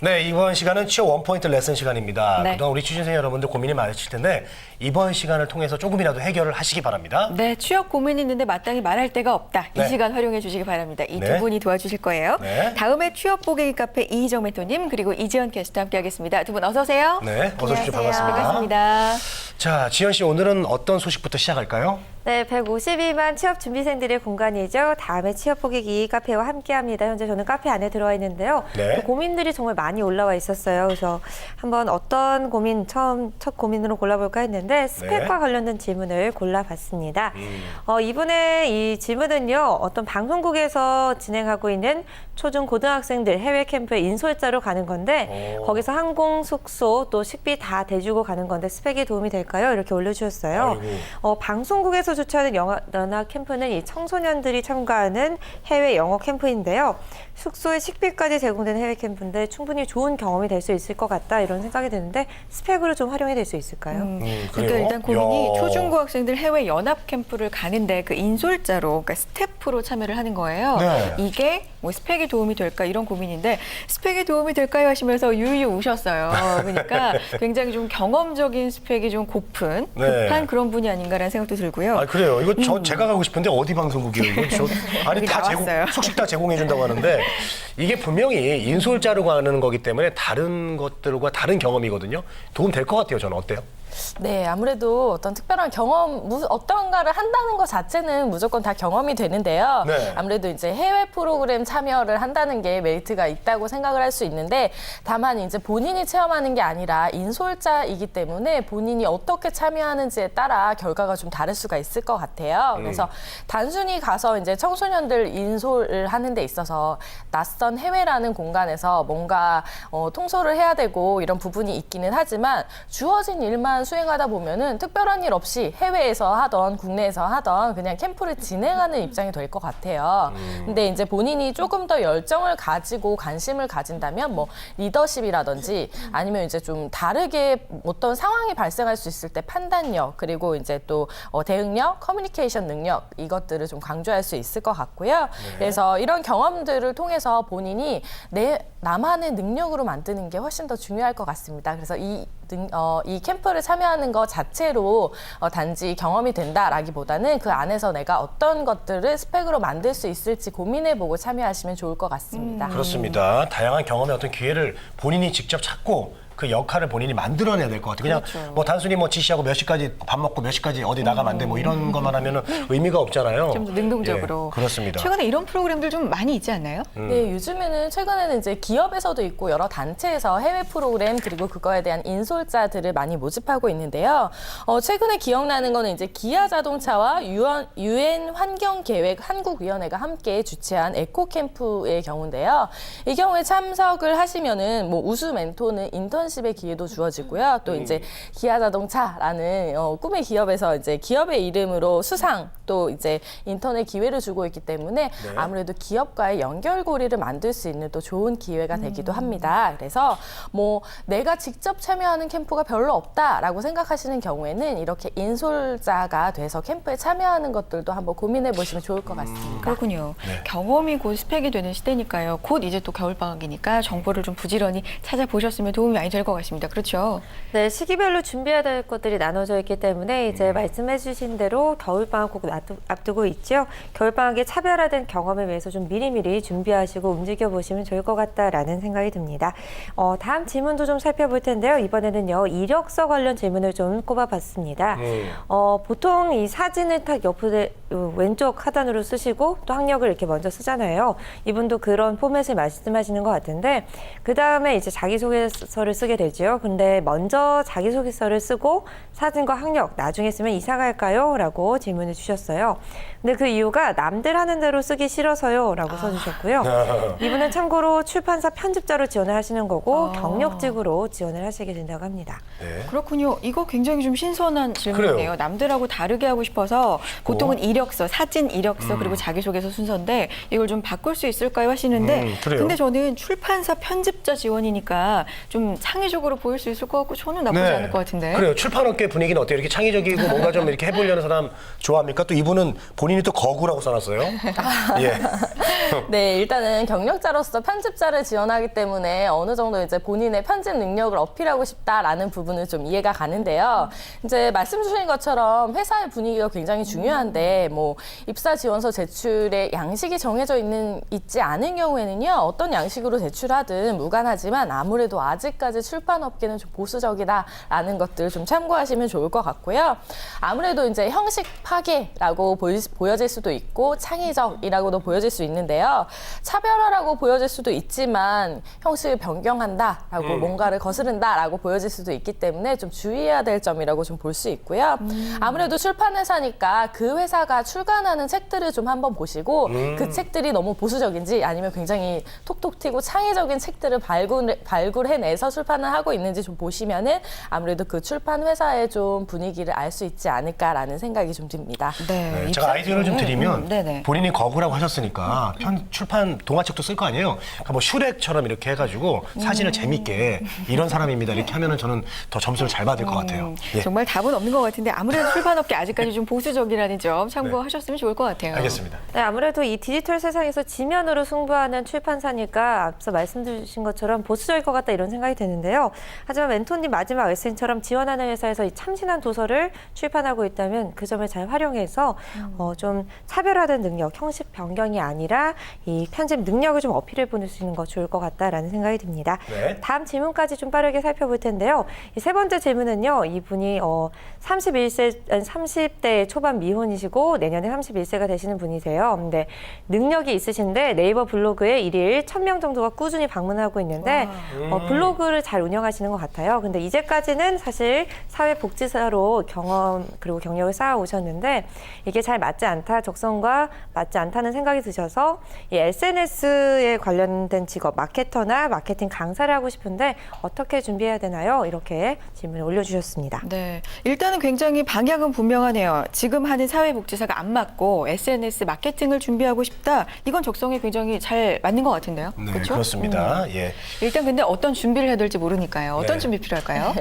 네, 이번 시간은 취업 원포인트 레슨 시간입니다. 네. 그동안 우리 취준생 여러분들 고민이 많으실 텐데 이번 시간을 통해서 조금이라도 해결을 하시기 바랍니다. 네, 취업 고민이 있는데 마땅히 말할 데가 없다. 네. 이 시간 활용해 주시기 바랍니다. 이 두 네. 분이 도와주실 거예요. 네. 다음에 취업 보객이 카페 이희정 멘토님 그리고 이지연 캐스터 함께하겠습니다. 두 분 어서 오세요. 네, 어서 오십시오. 안녕하세요. 반갑습니다. 반갑습니다. 자, 지연 씨 오늘은 어떤 소식부터 시작할까요? 네, 152만 취업 준비생들의 공간이죠. 다음에 취업 보객 이 카페와 함께합니다. 현재 저는 카페 안에 들어와 있는데요. 네. 그 고민들이 정말 많이 올라와 있었어요. 그래서 한번 어떤 고민 첫 고민으로 골라볼까 했는데 스펙과 관련된 질문을 골라봤습니다. 이분의 이 질문은요. 어떤 방송국에서 진행하고 있는 초중 고등학생들 해외 캠프에 인솔자로 가는 건데 거기서 항공, 숙소, 또 식비 다 대주고 가는 건데 스펙에 도움이 될까요? 이렇게 올려주셨어요. 방송국에서 주최하는 연합 캠프는 이 청소년들이 참가하는 해외 영어 캠프인데요. 숙소에 식비까지 제공되는 해외 캠프인데 충분히 좋은 경험이 될 수 있을 것 같다 이런 생각이 드는데 스펙으로 좀 활용이 될 수 있을까요? 그러니까 그래요? 일단 고민이 야. 초중고 학생들 해외 연합 캠프를 가는데 그 인솔자로 그러니까 스태프로 참여를 하는 거예요. 네. 이게 뭐 스펙에 도움이 될까 이런 고민인데 스펙에 도움이 될까요 하시면서 유유 우셨어요. 그러니까 굉장히 좀 경험적인 스펙이 좀 고픈 네. 급한 그런 분이 아닌가라는 생각도 들고요. 아, 그래요. 이거 제가 가고 싶은데 어디 방송국이에요? 이거 아니 여기 다 나왔어요. 숙식 다 제공해 준다고 하는데 이게 분명히 인솔자로 가는 거기 때문에 다른 것들과 다른 경험이거든요. 도움 될 것 같아요. 저는 어때요? 네, 아무래도 어떤 특별한 경험, 어떤가를 한다는 것 자체는 무조건 다 경험이 되는데요. 네. 아무래도 이제 해외 프로그램 참여를 한다는 게 메리트가 있다고 생각을 할 수 있는데, 다만 이제 본인이 체험하는 게 아니라 인솔자이기 때문에 본인이 어떻게 참여하는지에 따라 결과가 좀 다를 수가 있을 것 같아요. 그래서 단순히 가서 이제 청소년들 인솔을 하는 데 있어서 낯선 해외라는 공간에서 뭔가 통솔을 해야 되고 이런 부분이 있기는 하지만 주어진 일만 수행하다 보면은 특별한 일 없이 해외에서 하던 국내에서 하던 그냥 캠프를 진행하는 입장이 될 것 같아요. 근데 이제 본인이 조금 더 열정을 가지고 관심을 가진다면 뭐 리더십이라든지 아니면 이제 좀 다르게 어떤 상황이 발생할 수 있을 때 판단력 그리고 이제 또 대응력, 커뮤니케이션 능력 이것들을 좀 강조할 수 있을 것 같고요. 그래서 이런 경험들을 통해서 본인이 나만의 능력으로 만드는 게 훨씬 더 중요할 것 같습니다. 그래서 이 캠프를 참여하는 것 자체로 단지 경험이 된다라기보다는 그 안에서 내가 어떤 것들을 스펙으로 만들 수 있을지 고민해보고 참여하시면 좋을 것 같습니다. 그렇습니다. 다양한 경험의 어떤 기회를 본인이 직접 찾고 그 역할을 본인이 만들어내야 될 것 같아요. 그냥 그렇죠. 뭐 단순히 뭐 지시하고 몇 시까지 밥 먹고 몇 시까지 어디 나가면 안 돼 뭐 이런 것만 하면은 의미가 없잖아요. 좀 더 능동적으로. 예, 그렇습니다. 최근에 이런 프로그램들 좀 많이 있지 않나요? 네, 요즘에는 최근에는 이제 기업에서도 있고 여러 단체에서 해외 프로그램 그리고 그거에 대한 인솔자들을 많이 모집하고 있는데요. 최근에 기억나는 거는 이제 기아 자동차와 유엔 환경계획 한국위원회가 함께 주최한 에코 캠프의 경우인데요. 이 경우에 참석을 하시면은 뭐 우수 멘토는 인턴십의 기회도 주어지고요. 또 이제 기아 자동차라는 꿈의 기업에서 이제 기업의 이름으로 수상 또 이제 인턴의 기회를 주고 있기 때문에 아무래도 기업과의 연결고리를 만들 수 있는 또 좋은 기회가 되기도 합니다. 그래서 뭐 내가 직접 참여하는 캠프가 별로 없다라고 생각하시는 경우에는 이렇게 인솔자가 돼서 캠프에 참여하는 것들도 한번 고민해 보시면 좋을 것 같습니다. 그렇군요. 네. 경험이 곧 스펙이 되는 시대니까요. 곧 이제 또 겨울방학이니까 정보를 좀 부지런히 찾아보셨으면 도움이 많이 될 것 같습니다. 그렇죠? 네, 시기별로 준비해야 될 것들이 나눠져 있기 때문에 이제 말씀해 주신 대로 겨울방학 꼭 앞두고 있죠. 겨울방학의 차별화된 경험을 위해서 좀 미리미리 준비하시고 움직여보시면 좋을 것 같다라는 생각이 듭니다. 다음 질문도 좀 살펴볼 텐데요. 이번에는요, 이력서 관련 질문을 좀 꼽아봤습니다. 보통 이 사진을 딱 옆에 왼쪽 하단으로 쓰시고 또 학력을 이렇게 먼저 쓰잖아요. 이분도 그런 포맷을 말씀하시는 것 같은데 그 다음에 이제 자기소개서를 쓰게 되죠. 근데 먼저 자기소개서를 쓰고 사진과 학력 나중에 쓰면 이사 갈까요? 라고 질문을 주셨어요. 근데 그 이유가 남들 하는 대로 쓰기 싫어서요 라고 써주셨고요. 이분은 참고로 출판사 편집자로 지원을 하시는 거고 경력직으로 지원을 하시게 된다고 합니다. 네. 그렇군요. 이거 굉장히 좀 신선한 질문이네요. 그래요. 남들하고 다르게 하고 싶어서 보통은 이력 이력서, 사진 이력서 그리고 자기소개서 순서인데 이걸 좀 바꿀 수 있을까요 하시는데 그래요? 근데 저는 출판사 편집자 지원이니까 좀 창의적으로 보일 수 있을 것 같고 저는 나쁘지 않을 것 같은데. 그래요. 출판업계 분위기는 어때요? 이렇게 창의적이고 뭔가 좀 이렇게 해보려는 사람 좋아합니까? 또 이분은 본인이 또 거구라고 써놨어요. 예. 네, 일단은 경력자로서 편집자를 지원하기 때문에 어느 정도 이제 본인의 편집 능력을 어필하고 싶다라는 부분은 좀 이해가 가는데요. 이제 말씀 주신 것처럼 회사의 분위기가 굉장히 중요한데 뭐 입사 지원서 제출에 양식이 정해져 있지 않은 경우에는요. 어떤 양식으로 제출하든 무관하지만 아무래도 아직까지 출판업계는 좀 보수적이다라는 것들 좀 참고하시면 좋을 것 같고요. 아무래도 이제 형식 파괴라고 보여질 수도 있고 창의적이라고도 보여질 수 있는데요. 차별화라고 보여질 수도 있지만 형식을 변경한다라고 뭔가를 거스른다라고 보여질 수도 있기 때문에 좀 주의해야 될 점이라고 좀 볼 수 있고요. 아무래도 출판회사니까 그 회사가 출간하는 책들을 좀 한번 보시고 그 책들이 너무 보수적인지 아니면 굉장히 톡톡 튀고 창의적인 책들을 발굴해내서 출판을 하고 있는지 좀 보시면은 아무래도 그 출판 회사의 좀 분위기를 알 수 있지 않을까라는 생각이 좀 듭니다. 네, 제가 아이디어를 좀 드리면 네네. 본인이 거구라고 하셨으니까 출판 동화책도 쓸 거 아니에요. 그러니까 뭐 슈렉처럼 이렇게 해가지고 사진을 재밌게 이런 사람입니다. 이렇게 하면은 저는 더 점수를 잘 받을 것 같아요. 예. 정말 답은 없는 것 같은데 아무래도 출판업계 아직까지 좀 보수적이라는 점 참고하셨으면 좋을 것 같아요. 알겠습니다. 네, 아무래도 이 디지털 세상에서 지면으로 승부하는 출판사니까 앞서 말씀 주신 것처럼 보수적일 것 같다 이런 생각이 드는데요. 하지만 멘토님 마지막 에세이처럼 지원하는 회사에서 이 참신한 도서를 출판하고 있다면 그 점을 잘 활용해서 좀 차별화된 능력, 형식 변경이 아니라 이 편집 능력을 좀 어필해 볼 수 있는 거 좋을 것 같다라는 생각이 듭니다. 네. 다음 질문까지 좀 빠르게 살펴볼 텐데요. 이 세 번째 질문은요. 이분이 30대 초반 미혼이시고 내년에 31세가 되시는 분이세요. 근데 능력이 있으신데 네이버 블로그에 일일 1000명 정도가 꾸준히 방문하고 있는데 블로그를 잘 운영하시는 것 같아요. 근데 이제까지는 사실 사회복지사로 경험 그리고 경력을 쌓아 오셨는데 이게 잘 맞지 않다, 적성과 맞지 않다는 생각이 드셔서 이 SNS에 관련된 직업, 마케터나 마케팅 강사를 하고 싶은데 어떻게 준비해야 되나요? 이렇게 질문을 올려주셨습니다. 네, 일단은 굉장히 방향은 분명하네요. 지금 하는 사회복지사가 안 맞고 SNS 마케팅을 준비하고 싶다. 이건 적성에 굉장히 잘 맞는 것 같은데요. 네, 그렇죠? 그렇습니다. 예. 일단 근데 어떤 준비를 해야 될지 모르니까요. 어떤 네. 준비 필요할까요?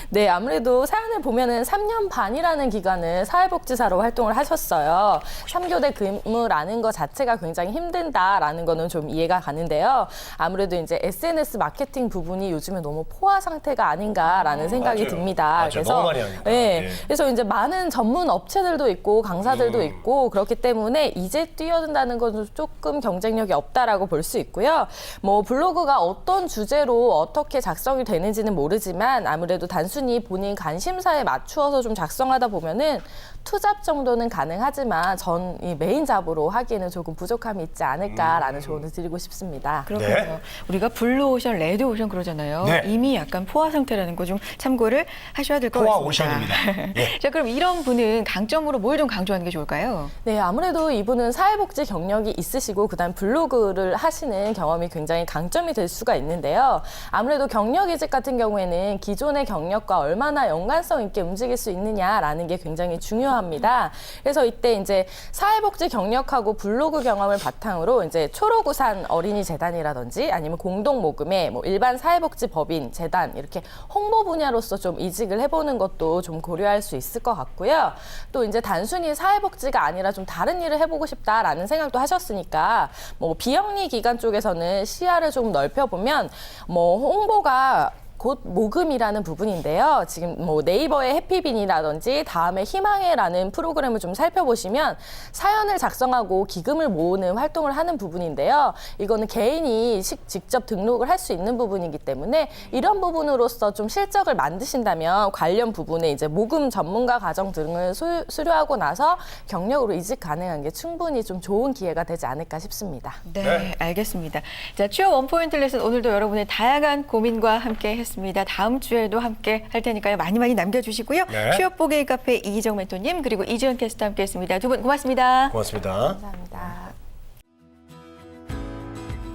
네, 아무래도 사연을 보면은 3년 반이라는 기간을 사회복지사로 활동을 하셨어요. 3교대 근무라는 것 자체가 굉장히 힘든다라는 거는 좀 이해가 가는데요. 아무래도 이제 SNS 마케팅 부분이 요즘에 너무 포화 상태가 아닌가라는 생각이 맞아요. 듭니다. 맞아요. 그래서 너무 많이 하니까. 네, 예. 그래서 이제 많은 전문 업체들도 있고 강사들도 있고 그렇기 때문에 이제 뛰어든다는 건 조금 경쟁력이 없다라고 볼 수 있고요. 뭐 블로그가 어떤 주제로 어떻게 작성이 되는지는 모르지만 아무래도 단순히 본인 관심사에 맞추어서 좀 작성하다 보면은 투잡 정도는 가능하지만 이 메인 잡으로 하기에는 조금 부족함이 있지 않을까라는 조언을 드리고 싶습니다. 그렇군요. 네. 우리가 블루오션, 레드오션 그러잖아요. 네. 이미 약간 포화 상태라는 거 좀 참고를 하셔야 될 것 포화 같습니다. 오션입니다. 예. 자, 그럼 이런 분은 강점으로 뭘 좀 강조하는 게 좋을까요? 네, 아무래도 이분은 사회복지 경력이 있으시고 그다음 블로그를 하시는 경험이 굉장히 강점이 될 수가 있는데요. 아무래도 경력 이직 같은 경우에는 기존의 경력과 얼마나 연관성 있게 움직일 수 있느냐라는 게 굉장히 중요합니다. 그래서 이때 이제 사회복지 경력하고 블로그 경험을 바탕으로 이제 초록우산 어린이재단이라든지 아니면 공동모금회, 뭐 일반 사회복지 법인, 재단 이렇게 홍보 분야로서 좀 이직을 해보는 것도 좀 고려할 수 있을 것 같고요. 또 이제 단순히 사회복지가 아니라 좀 다른 일을 해보고 싶다라는 생각도 하셨으니까 뭐 비영리 기관 쪽에서는 시야를 좀 넓혀보면 뭐 홍보가 곧 모금이라는 부분인데요. 지금 뭐 네이버의 해피빈이라든지 다음에 희망해라는 프로그램을 좀 살펴보시면 사연을 작성하고 기금을 모으는 활동을 하는 부분인데요. 이거는 개인이 직접 등록을 할 수 있는 부분이기 때문에 이런 부분으로서 좀 실적을 만드신다면 관련 부분에 이제 모금 전문가 과정 등을 수료하고 나서 경력으로 이직 가능한 게 충분히 좀 좋은 기회가 되지 않을까 싶습니다. 네, 알겠습니다. 자, 취업 원포인트 레슨 오늘도 여러분의 다양한 고민과 함께 했습니다. 다음 주에도 함께 할 테니까요. 많이 남겨주시고요. 네. 취업 보게 카페 이희정 멘토님 그리고 이지연 캐스터 함께했습니다. 두 분 고맙습니다. 고맙습니다. 감사합니다.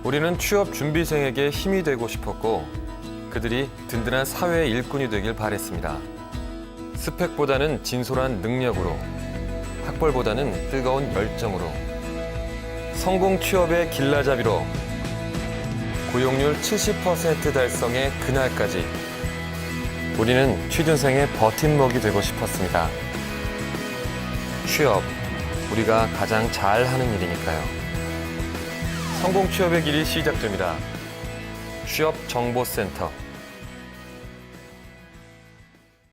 우리는 취업 준비생에게 힘이 되고 싶었고 그들이 든든한 사회의 일꾼이 되길 바랬습니다. 스펙보다는 진솔한 능력으로 학벌보다는 뜨거운 열정으로 성공 취업의 길라잡이로 고용률 70% 달성의 그날까지 우리는 취준생의 버팀목이 되고 싶었습니다. 취업, 우리가 가장 잘하는 일이니까요. 성공 취업의 길이 시작됩니다. 취업정보센터